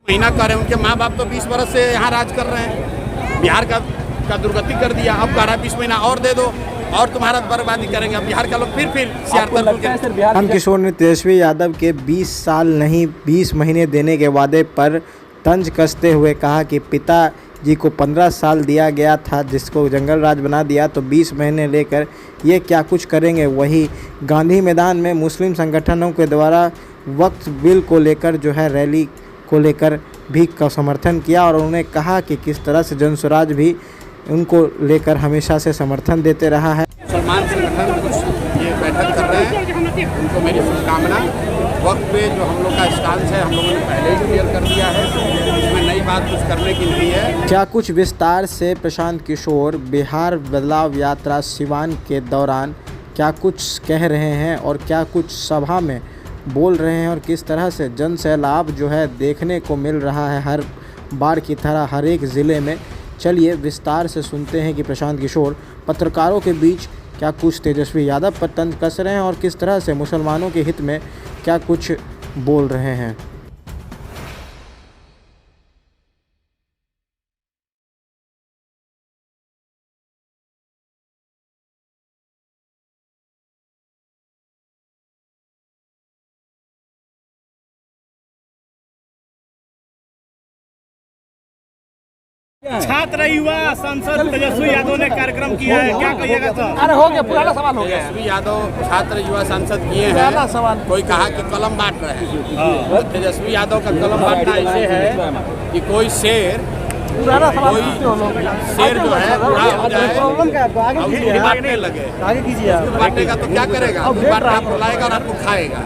महीना कर रहे हैं, उनके माँ बाप तो 20 बरस से यहाँ राज कर रहे हैं, बिहार का दुर्गति कर दिया। अब कह रहा है 20 महीना और दे दो और तुम्हारा बर्बादी करेंगे। अब बिहार का लोग फिर प्रशांत किशोर ने तेजस्वी यादव के 20 साल नहीं 20 महीने देने के वादे पर तंज कसते हुए कहा कि पिताजी को 15 साल दिया गया था, जिसको जंगल राज बना दिया, तो 20 महीने लेकर ये क्या कुछ करेंगे। वही गांधी मैदान में मुस्लिम संगठनों के द्वारा वक्फ बिल को लेकर जो है रैली को लेकर भी का समर्थन किया और उन्होंने कहा कि किस तरह से जनसुराज भी उनको लेकर हमेशा से समर्थन देते रहा है। मुसलमान संगठन कुछ ये बैठक कर रहे हैं, उनको मेरी शुभकामना। वक्त पे जो हम लोग का स्टांस है हम लोगों ने पहले ही क्लियर कर दिया है, इसमें नई बात कुछ करने की नहीं है। क्या कुछ विस्तार से प्रशांत किशोर बिहार बदलाव यात्रा सिवान के दौरान क्या कुछ कह रहे हैं और क्या कुछ सभा में बोल रहे हैं और किस तरह से जन सैलाब जो है देखने को मिल रहा है हर बार की तरह हर एक ज़िले में। चलिए विस्तार से सुनते हैं कि प्रशांत किशोर पत्रकारों के बीच क्या कुछ तेजस्वी यादव पर तंज कस रहे हैं और किस तरह से मुसलमानों के हित में क्या कुछ बोल रहे हैं। छात्र युवा सांसद तेजस्वी यादव ने कार्यक्रम किया है, क्या कहिएगा सर? अरे हो गया, पुराना सवाल हो गया। तेजस्वी यादव छात्र युवा सांसद किए हैं, कोई कहा कि कलम बांट रहे हैं। तेजस्वी यादव का कलम बांटना ऐसे है कि कोई शेर जो है बुरा हो जाए और उसको बांटने लगे, बांटेगा तो क्या करेगा? आपको लाएगा और आपको खाएगा।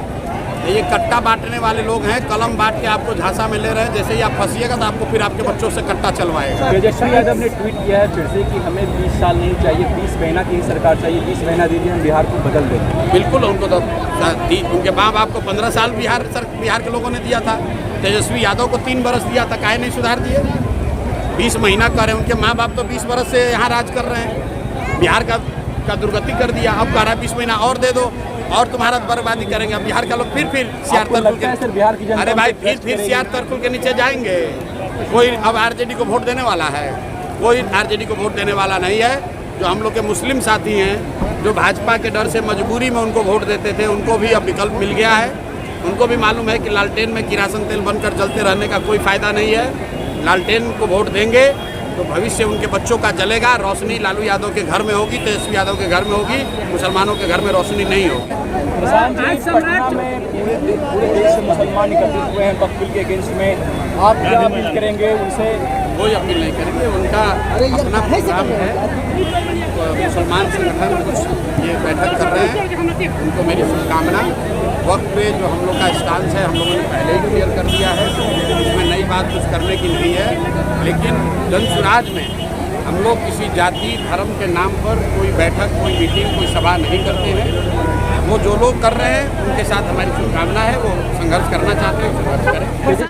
ये कट्टा बांटने वाले लोग हैं, कलम बांट के आपको झांसा में ले रहे हैं। जैसे ही आप फंसिएगा तो आपको फिर आपके बच्चों से कट्टा चलवाएगा। तेजस्वी यादव ने ट्वीट किया है फिर से कि हमें 20 साल नहीं चाहिए, 20 महीना की ही सरकार चाहिए, 20 महीना दीजिए हम बिहार को बदल देंगे। बिल्कुल, उनको तो उनके माँ बाप को 15 साल बिहार के लोगों ने दिया था। तेजस्वी यादव को 3 बरस दिया था, काहे नहीं सुधार दिए? 20 महीना कर रहे हैं, उनके माँ बाप तो 20 बरस से यहाँ राज कर रहे हैं, बिहार का दुर्गति कर दिया। अब कह रहा है 20 महीना और दे दो और तुम्हारा बर्बादी करेंगे। अब बिहार का लोग फिर सीआर तरकुल के, अरे भाई फिर सीआर तरकुल के नीचे जाएंगे। कोई अब आरजेडी को वोट देने वाला है? कोई आरजेडी को वोट देने वाला नहीं है। जो हम लोग के मुस्लिम साथी हैं जो भाजपा के डर से मजबूरी में उनको वोट देते थे, उनको भी अब विकल्प मिल गया है। उनको भी मालूम है कि लालटेन में किरासन तेल बनकर जलते रहने का कोई फ़ायदा नहीं है। लालटेन को वोट देंगे तो भविष्य उनके बच्चों का जलेगा। रोशनी लालू यादव के घर में होगी, तेजस्वी यादव के घर में होगी, मुसलमानों के घर में रोशनी नहीं होगी। पटना में पूरे देश से मुसलमान एकत्रित हुए हैं वक्फ बिल के अगेंस्ट में, आप क्या अपील करेंगे उनसे? कोई अपील नहीं करेंगे, उनका अपना प्रोग्राम है। मुसलमान संगठन कुछ ये बैठक कर रहे हैं, उनको मेरी शुभकामना। वक्त पे जो हम लोग का स्टांस है हम लोगों ने पहले ही क्लियर कर दिया है, इसमें नई बात कुछ करने की नहीं है। लेकिन जनसुराज में हम लोग किसी जाति धर्म के नाम पर कोई बैठक, कोई मीटिंग, कोई सभा नहीं करते हैं। वो जो लोग कर रहे हैं उनके साथ हमारी शुभकामना है। वो संघर्ष करना चाहते हैं, संघर्ष करें।